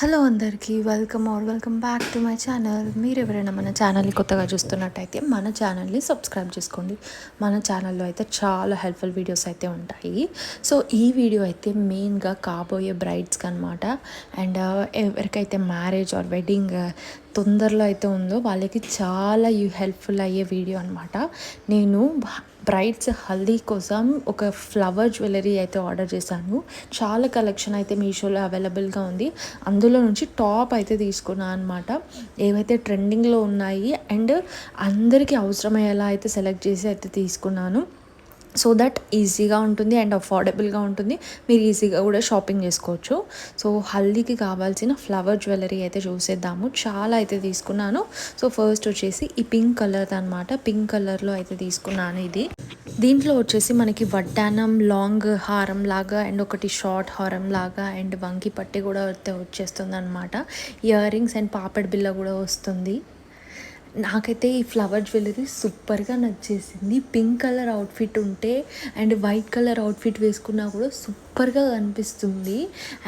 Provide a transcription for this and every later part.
Hello అందరికీ welcome back to my channel. మీరు ఎవరైనా మన ఛానల్ని కొత్తగా చూస్తున్నట్టయితే మన ఛానల్ని సబ్స్క్రైబ్ చేసుకోండి. మన ఛానల్లో అయితే చాలా హెల్ప్ఫుల్ వీడియోస్ అయితే ఉంటాయి. సో ఈ వీడియో అయితే మెయిన్గా కాబోయే బ్రైడ్స్కి అనమాట. అండ్ ఎవరికైతే మ్యారేజ్ ఆర్ వెడ్డింగ్ తొందరలో అయితే ఉందో వాళ్ళకి చాలా హెల్ప్ఫుల్ అయ్యే వీడియో అనమాట. నేను బ్రైడ్స్ హల్దీ కోసం ఒక ఫ్లవర్ జ్యువెలరీ అయితే ఆర్డర్ చేశాను. చాలా కలెక్షన్ అయితే మీషోలో అవైలబుల్గా ఉంది. అందులో నుంచి టాప్ అయితే తీసుకున్నాను అనమాట. ఏవైతే ట్రెండింగ్లో ఉన్నాయి అండ్ అందరికీ అవసరమయ్యేలా అయితే సెలెక్ట్ చేసి అయితే తీసుకున్నాను. సో దట్ ఈజీగా ఉంటుంది అండ్ అఫోర్డబుల్గా ఉంటుంది. మీరు ఈజీగా కూడా షాపింగ్ చేసుకోవచ్చు. సో హల్దీకి కావాల్సిన ఫ్లవర్ జ్యువెలరీ అయితే చూసేద్దాము. చాలా అయితే తీసుకున్నాను. సో ఫస్ట్ వచ్చేసి ఈ పింక్ కలర్ అనమాట. పింక్ కలర్లో అయితే తీసుకున్నాను. ఇది దీంట్లో వచ్చేసి మనకి వడ్డానం లాంగ్ హారం లాగా అండ్ ఒకటి షార్ట్ హారం లాగా అండ్ వంకి పట్టి కూడా అయితే వచ్చేస్తుంది అనమాట. ఇయర్ రింగ్స్ అండ్ పాపడ్ బిల్ల కూడా వస్తుంది. నాకైతే ఈ ఫ్లవర్ జ్యువెలరీ సూపర్గా నచ్చేసింది. పింక్ కలర్ అవుట్ఫిట్ ఉంటే అండ్ వైట్ కలర్ అవుట్ఫిట్ వేసుకున్నా కూడా సూపర్గా కనిపిస్తుంది.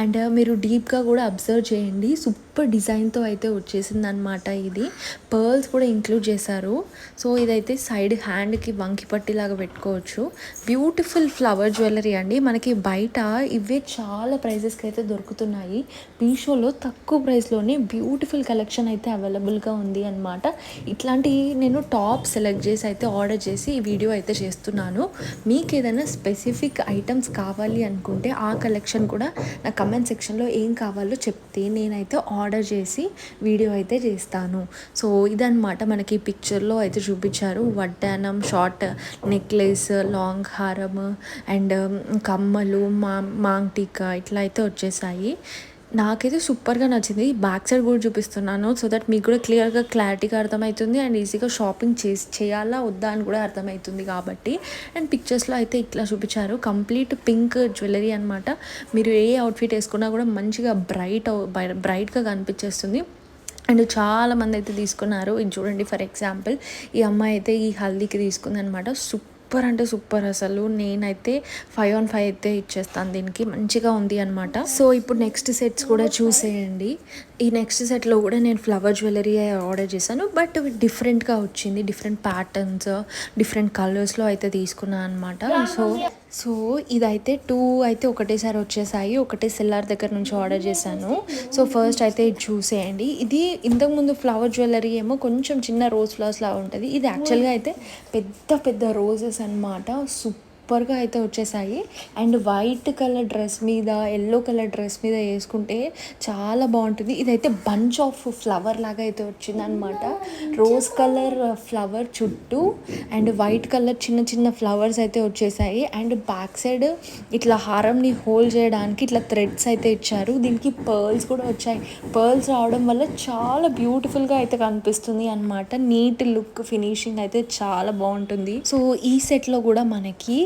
అండ్ మీరు డీప్గా కూడా అబ్జర్వ్ చేయండి, సూపర్ డిజైన్తో అయితే వచ్చేసింది అనమాట. ఇది పర్ల్స్ కూడా ఇంక్లూడ్ చేశారు. సో ఇదైతే సైడ్ హ్యాండ్కి వంకి పట్టిలాగా పెట్టుకోవచ్చు. బ్యూటిఫుల్ ఫ్లవర్ జ్యువెలరీ అండి. మనకి బయట ఇవే చాలా ప్రైజెస్కి అయితే దొరుకుతున్నాయి. మీషోలో తక్కువ ప్రైస్లోనే బ్యూటిఫుల్ కలెక్షన్ అయితే అవైలబుల్గా ఉంది అనమాట. ఇట్లాంటి నేను టాప్ సెలెక్ట్ చేసి అయితే ఆర్డర్ చేసి ఈ వీడియో అయితే చేస్తున్నాను. మీకు ఏదైనా స్పెసిఫిక్ ఐటమ్స్ కావాలి అనుకుంటే ఆ కలెక్షన్ కూడా నా కమెంట్ సెక్షన్లో ఏం కావాలో చెప్తే నేనైతే ఆర్డర్ చేసి వీడియో అయితే చేస్తాను. సో ఇదన్నమాట మనకి పిక్చర్లో అయితే చూపించారు. వడ్డానం, షార్ట్ నెక్లెస్, లాంగ్ హారం అండ్ కమ్మలు, మాంగ్ టీకా ఇట్లా అయితే వచ్చేసాయి. నాకైతే సూపర్గా నచ్చింది. బ్యాక్ సైడ్ కూడా చూపిస్తున్నాను సో దట్ మీకు కూడా క్లారిటీగా అర్థమవుతుంది అండ్ ఈజీగా షాపింగ్ చేయాలా వద్దా అని కూడా అర్థమవుతుంది కాబట్టి. అండ్ పిక్చర్స్లో అయితే ఇట్లా చూపించారు. కంప్లీట్ పింక్ జ్యువెలరీ అనమాట. మీరు ఏ అవుట్ఫిట్ వేసుకున్నా కూడా మంచిగా బ్రైట్గా కనిపించేస్తుంది. అండ్ చాలామంది అయితే తీసుకున్నారు. ఇది చూడండి, ఫర్ ఎగ్జాంపుల్ ఈ అమ్మాయి అయితే ఈ హల్దీకి తీసుకుంది అనమాట. సూపర్ అంటే సూపర్. అసలు నేనైతే 5/5 అయితే ఇచ్చేస్తాను దీనికి. మంచిగా ఉంది అనమాట. సో ఇప్పుడు నెక్స్ట్ సెట్స్ కూడా చూసేయండి. ఈ నెక్స్ట్ సెట్లో కూడా నేను ఫ్లవర్ జ్యువెలరీ ఆర్డర్ చేశాను. బట్ డిఫరెంట్గా వచ్చింది. డిఫరెంట్ ప్యాటర్న్స్, డిఫరెంట్ కలర్స్లో అయితే తీసుకున్నాను అనమాట. సో ఇదైతే 2 అయితే ఒకటేసారి వచ్చేసాయి. ఒకటే సెల్లార్ దగ్గర నుంచి ఆర్డర్ చేశాను. సో ఫస్ట్ అయితే ఇది చూసేయండి. ఇది ఇంతకుముందు ఫ్లవర్ జ్యువెలరీ ఏమో కొంచెం చిన్న రోజ్ ఫ్లవర్స్ లాగా ఉంటుంది. ఇది యాక్చువల్గా అయితే పెద్ద పెద్ద రోజెస్ అనమాట. సూపర్గా అయితే వచ్చేసాయి. అండ్ వైట్ కలర్ డ్రెస్ మీద, ఎల్లో కలర్ డ్రెస్ మీద వేసుకుంటే చాలా బాగుంటుంది. ఇదైతే బంచ్ ఆఫ్ ఫ్లవర్ లాగా అయితే వచ్చిందనమాట. రోజ్ కలర్ ఫ్లవర్ చుట్టూ అండ్ వైట్ కలర్ చిన్న చిన్న ఫ్లవర్స్ అయితే వచ్చేసాయి. అండ్ బ్యాక్ సైడ్ ఇట్లా హారంని హోల్డ్ చేయడానికి ఇట్లా థ్రెడ్స్ అయితే ఇచ్చారు. దీనికి పర్ల్స్ కూడా వచ్చాయి. పర్ల్స్ రావడం వల్ల చాలా బ్యూటిఫుల్గా అయితే కనిపిస్తుంది అనమాట. నీట్ లుక్, ఫినిషింగ్ అయితే చాలా బాగుంటుంది. సో ఈ సెట్లో కూడా మనకి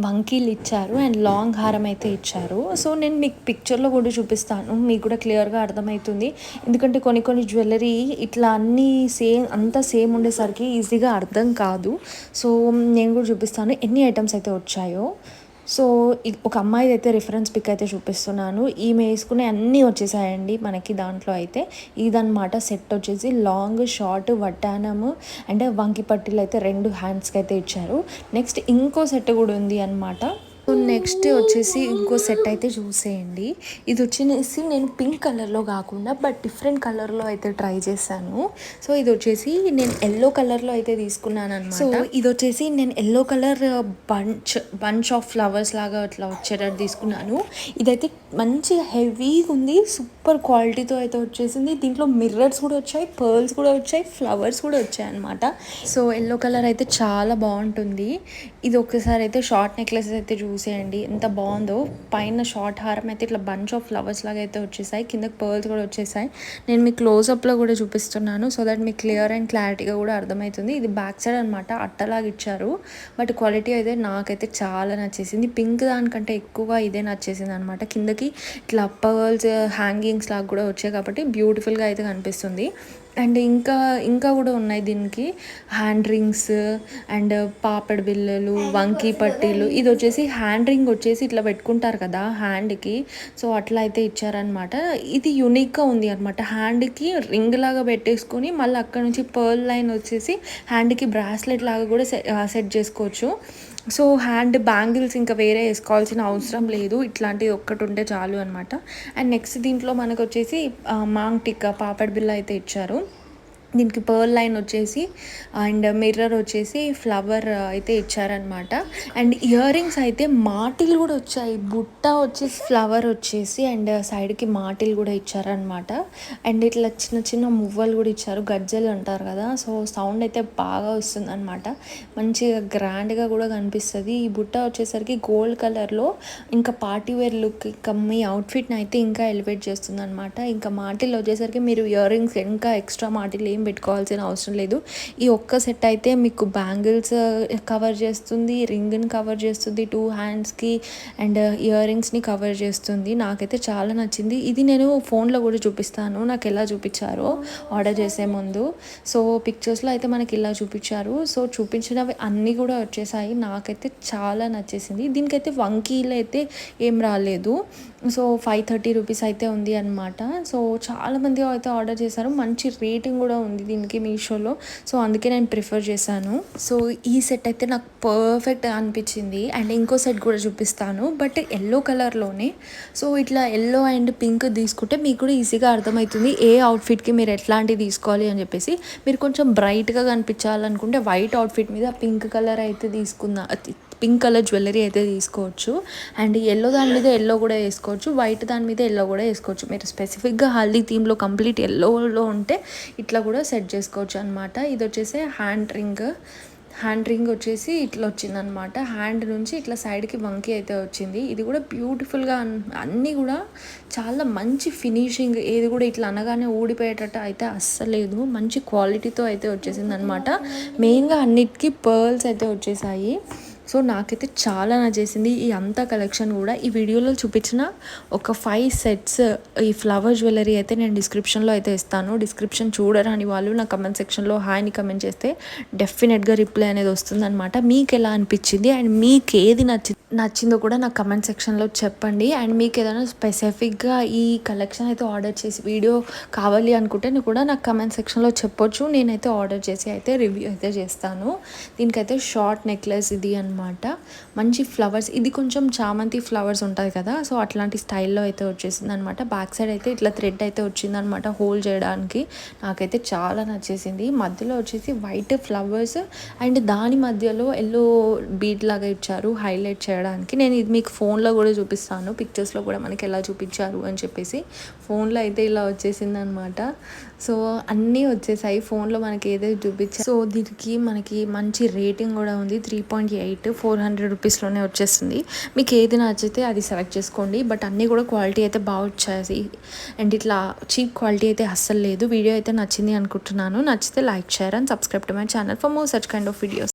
వంకీలు ఇచ్చారు అండ్ లాంగ్ హారం అయితే ఇచ్చారు. సో నేను మీకు పిక్చర్లో కూడా చూపిస్తాను, మీకు కూడా క్లియర్గా అర్థమవుతుంది. ఎందుకంటే కొన్ని జ్యువెలరీ ఇట్లా అన్నీ అంతా సేమ్ ఉండేసరికి ఈజీగా అర్థం కాదు. సో నేను కూడా చూపిస్తాను ఎన్ని ఐటమ్స్ అయితే వచ్చాయో. సో ఒక అమ్మాయిది అయితే రిఫరెన్స్ పిక్ అయితే చూపిస్తున్నాను. ఈమె వేసుకునే అన్నీ వచ్చేసాయండి మనకి. దాంట్లో అయితే ఇదన్నమాట సెట్ వచ్చేసి లాంగ్, షార్ట్, వడ్డానము అండ్ వంకి పట్టీలు అయితే 2 హ్యాండ్స్కి అయితే ఇచ్చారు. నెక్స్ట్ ఇంకో సెట్ కూడా ఉంది అనమాట. సో నెక్స్ట్ వచ్చేసి ఇంకో సెట్ అయితే చూసేయండి. ఇది వచ్చేసి నేను పింక్ కలర్లో కాకుండా బట్ డిఫరెంట్ కలర్లో అయితే ట్రై చేశాను. సో ఇది వచ్చేసి నేను ఎల్లో కలర్లో అయితే తీసుకున్నాను అనమాట. సో ఇది వచ్చేసి నేను yellow colour bunch of flowers లాగా అట్లా వచ్చేటట్టు తీసుకున్నాను. ఇదైతే మంచిగా హెవీగా ఉంది. సూపర్ క్వాలిటీతో అయితే వచ్చేసింది. దీంట్లో మిర్రర్స్ కూడా వచ్చాయి, పర్ల్స్ కూడా వచ్చాయి, ఫ్లవర్స్ కూడా వచ్చాయి అనమాట. సో ఎల్లో కలర్ అయితే చాలా బాగుంటుంది. ఇది ఒక్కసారి అయితే షార్ట్ నెక్లెసెస్ అయితే చూసేయండి ఎంత బాగుందో. పైన షార్ట్ హారం అయితే ఇట్లా బంచ్ ఆఫ్ ఫ్లవర్స్ లాగా అయితే వచ్చేసాయి. కిందకి పర్ల్స్ కూడా వచ్చేసాయి. నేను మీకు క్లోజ్అప్లో కూడా చూపిస్తున్నాను సో దట్ మీకు క్లియర్ అండ్ క్లారిటీగా కూడా అర్థమవుతుంది. ఇది బ్యాక్ సైడ్ అనమాట, అట్టలాగా ఇచ్చారు. బట్ క్వాలిటీ అయితే నాకైతే చాలా నచ్చేసింది. పింక్ దానికంటే ఎక్కువ ఇదే నచ్చేసింది అనమాట. కిందకి మనకి ఇట్లా పర్ల్స్ హ్యాంగింగ్స్ లాగా కూడా వచ్చాయి కాబట్టి బ్యూటిఫుల్గా అయితే కనిపిస్తుంది. అండ్ ఇంకా కూడా ఉన్నాయి దీనికి హ్యాండ్ రింగ్స్ అండ్ పాపడ్ బిళ్ళలు, వంకీ పట్టీలు. ఇది వచ్చేసి హ్యాండ్ రింగ్ వచ్చేసి ఇట్లా పెట్టుకుంటారు కదా హ్యాండ్కి, సో అట్లా అయితే ఇచ్చారనమాట. ఇది యూనిక్గా ఉంది అనమాట. హ్యాండ్కి రింగ్ లాగా పెట్టేసుకొని మళ్ళీ అక్కడ నుంచి పర్ల్ లైన్ వచ్చేసి హ్యాండ్కి బ్రాస్లెట్ లాగా కూడా సెట్ చేసుకోవచ్చు. సో హ్యాండ్ బ్యాంగిల్స్ ఇంకా వేరే వేసుకోవాల్సిన అవసరం లేదు, ఇట్లాంటిది ఒక్కటి ఉంటే చాలు అనమాట. అండ్ నెక్స్ట్ దీంట్లో మనకు వచ్చేసి మాంగ్ టిక్కా పాపడ్ బిల్ల అయితే ఇచ్చారు. దీనికి పర్ల్ లైన్ వచ్చేసి అండ్ మిర్రర్ వచ్చేసి ఫ్లవర్ అయితే ఇచ్చారనమాట. అండ్ ఇయర్ రింగ్స్ అయితే మాటిల్ కూడా వచ్చాయి. బుట్ట వచ్చేసి ఫ్లవర్ వచ్చేసి అండ్ సైడ్కి మాటిల్ కూడా ఇచ్చారనమాట. అండ్ ఇట్లా చిన్న చిన్న మువ్వలు కూడా ఇచ్చారు, గజ్జలు అంటారు కదా. సో సౌండ్ అయితే బాగా వస్తుంది అనమాట, మంచిగా గ్రాండ్గా కూడా కనిపిస్తుంది. ఈ బుట్ట వచ్చేసరికి గోల్డ్ కలర్లో ఇంకా పార్టీ వేర్ లుక్ ఇంకా మీ అవుట్ఫిట్ని అయితే ఇంకా ఎలివేట్ చేస్తుంది అనమాట. ఇంకా మాటిల్ వచ్చేసరికి మీరు ఇయర్ రింగ్స్ ఇంకా ఎక్స్ట్రా మాటిల్ ఏం పెట్టుకోవాల్సిన అవసరం లేదు. ఈ ఒక్క సెట్ అయితే మీకు బ్యాంగిల్స్ కవర్ చేస్తుంది, రింగ్ని కవర్ చేస్తుంది, 2 హ్యాండ్స్కి అండ్ ఇయర్ రింగ్స్ని కవర్ చేస్తుంది. నాకైతే చాలా నచ్చింది. ఇది నేను ఫోన్లో కూడా చూపిస్తాను నాకు ఎలా చూపించారో ఆర్డర్ చేసే ముందు. సో పిక్చర్స్లో అయితే మనకి ఇలా చూపించారు. సో చూపించినవి అన్నీ కూడా వచ్చేసాయి. నాకైతే చాలా నచ్చేసింది. దీనికైతే వంకీలు అయితే ఏం రాలేదు. సో 530 రూపీస్ అయితే ఉంది అనమాట. సో చాలామంది అయితే ఆర్డర్ చేశారు, మంచి రేటింగ్ కూడా ఉంది దీనికి మీషోలో. సో అందుకే నేను ప్రిఫర్ చేశాను. సో ఈ సెట్ అయితే నాకు పర్ఫెక్ట్ అనిపించింది. అండ్ ఇంకో సెట్ కూడా చూపిస్తాను, బట్ ఎల్లో కలర్లోనే. సో ఇట్లా ఎల్లో అండ్ పింక్ తీసుకుంటే మీకు కూడా ఈజీగా అర్థమవుతుంది ఏ అవుట్ఫిట్కి మీరు ఎట్లాంటివి తీసుకోవాలి అని చెప్పేసి. మీరు కొంచెం బ్రైట్గా కనిపించాలనుకుంటే వైట్ అవుట్ఫిట్ మీద పింక్ కలర్ అయితే పింక్ కలర్ జ్యువెలరీ అయితే తీసుకోవచ్చు. అండ్ ఎల్లో దాని మీద ఎల్లో కూడా వేసుకోవచ్చు, వైట్ దాని మీద ఎల్లో కూడా వేసుకోవచ్చు. మీరు స్పెసిఫిక్గా హల్దీ థీమ్లో కంప్లీట్ ఎల్లోలో ఉంటే ఇట్లా కూడా సెట్ చేసుకోవచ్చు అనమాట. ఇది వచ్చేసి హ్యాండ్ రింగ్ వచ్చేసి ఇట్లా వచ్చిందనమాట. హ్యాండ్ నుంచి ఇట్లా సైడ్కి వంకి అయితే వచ్చింది. ఇది కూడా బ్యూటిఫుల్గా అన్నీ కూడా చాలా మంచి ఫినిషింగ్, ఏది కూడా ఇట్లా అనగానే ఊడిపోయేటట్టు అయితే అస్సలేదు, మంచి క్వాలిటీతో అయితే వచ్చేసింది అనమాట. మెయిన్గా అన్నిటికీ పర్ల్స్ అయితే వచ్చేసాయి. సో నాకైతే చాలా నచ్చేసింది ఈ అంతా కలెక్షన్ కూడా. ఈ వీడియోలో చూపించిన ఒక 5 సెట్స్ ఈ ఫ్లవర్ జ్యువెలరీ అయితే నేను డిస్క్రిప్షన్లో అయితే ఇస్తాను. డిస్క్రిప్షన్ చూడరాని వాళ్ళు నా కమెంట్ సెక్షన్లో హాయ్ని కమెంట్ చేస్తే డెఫినెట్గా రిప్లై అనేది వస్తుందన్నమాట. మీకు ఎలా అనిపించింది అండ్ మీకు ఏది నచ్చిందో కూడా నాకు కమెంట్ సెక్షన్లో చెప్పండి. అండ్ మీకు ఏదైనా స్పెసిఫిక్గా ఈ కలెక్షన్ అయితే ఆర్డర్ చేసి వీడియో కావాలి అనుకుంటే కూడా నాకు కమెంట్ సెక్షన్లో చెప్పొచ్చు. నేనైతే ఆర్డర్ చేసి అయితే రివ్యూ అయితే చేస్తాను. దీనికైతే షార్ట్ నెక్లెస్ ఇది అనమాట, మంచి ఫ్లవర్స్, ఇది కొంచెం చామంతి ఫ్లవర్స్ ఉంటుంది కదా, సో అట్లాంటి స్టైల్లో అయితే వచ్చేసింది అనమాట. బ్యాక్ సైడ్ అయితే ఇట్లా థ్రెడ్ అయితే వచ్చిందనమాట హోల్డ్ చేయడానికి. నాకైతే చాలా నచ్చేసింది. మధ్యలో వచ్చేసి వైట్ ఫ్లవర్స్ అండ్ దాని మధ్యలో ఎల్లో బీడ్ లాగా ఇచ్చారు హైలైట్ చేయడానికి. నేను ఇది మీకు ఫోన్లో కూడా చూపిస్తాను, పిక్చర్స్లో కూడా మనకి ఎలా చూపించారు అని చెప్పేసి. ఫోన్లో అయితే ఇలా వచ్చేసింది అనమాట. సో అన్నీ వచ్చేసాయి ఫోన్లో మనకి ఏదైతే చూపించారు. సో దీనికి మనకి మంచి రేటింగ్ కూడా ఉంది, 3.8, 400 రూపీస్లోనే వచ్చేస్తుంది. మీకు ఏది నచ్చితే అది సెలెక్ట్ చేసుకోండి. బట్ అన్నీ కూడా క్వాలిటీ అయితే బాగా వచ్చాయి అండ్ ఇట్లా చీప్ క్వాలిటీ అయితే అస్సలు లేదు. వీడియో అయితే నచ్చింది అనుకుంటున్నాను. నచ్చితే like, share and subscribe to my channel for more such kind of videos.